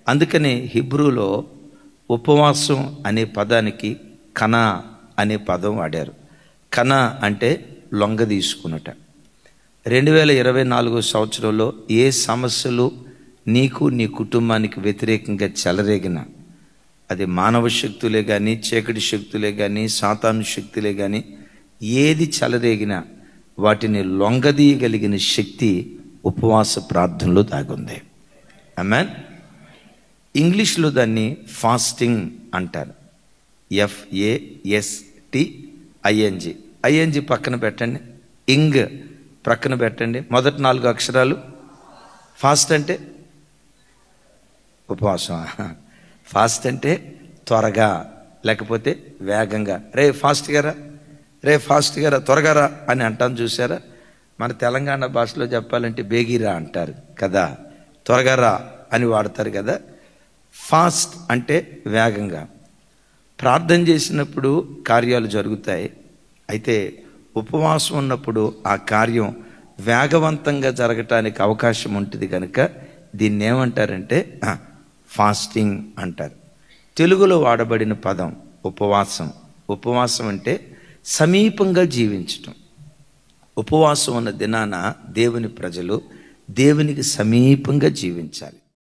అందుకని హిబ్రూలో ఉపవాసం అనే పదానికి కనా అనే పదం వాడారు. కనా అంటే లొంగ తీసుకున్నట. 2024 సంవత్సరంలో ఏ సమస్యలు నీకు నీ కుటుంబానికి వ్యతిరేకంగా చెలరేగిన, అది మానవ శక్తులే కానీ, చీకటి శక్తులే కానీ, సాతాను శక్తులే కానీ, ఏది చెలరేగినా వాటిని లొంగదీయగలిగిన శక్తి ఉపవాస ప్రార్థనలో దాగుంది. ఆమేన్. ఇంగ్లీష్లో దాన్ని ఫాస్టింగ్ అంటారు. FASTING. ఐఎన్జి పక్కన పెట్టండి, ఇంగ్ ప్రక్కన పెట్టండి. మొదటి 4 అక్షరాలు. ఫాస్ట్ అంటే ఉపవాసం. ఫాస్ట్ అంటే త్వరగా, లేకపోతే వేగంగా. రే ఫాస్ట్ గారా త్వరగా రా అని అంటాను చూసారా. మన తెలంగాణ భాషలో చెప్పాలంటే బేగిరా అంటారు కదా, త్వరగా రా అని వాడతారు కదా. ఫాస్ట్ అంటే వేగంగా. ప్రార్థన చేసినప్పుడు కార్యాలు జరుగుతాయి. అయితే ఉపవాసం ఉన్నప్పుడు ఆ కార్యం వేగవంతంగా జరగటానికి అవకాశం ఉంటుంది కనుక దీన్ని ఏమంటారంటే ఫాస్టింగ్ అంటారు. తెలుగులో వాడబడిన పదం ఉపవాసం. ఉపవాసం అంటే సమీపంగా జీవించటం. ఉపవాసం ఉన్న దినాన దేవుని ప్రజలు దేవునికి సమీపంగా జీవించాలి.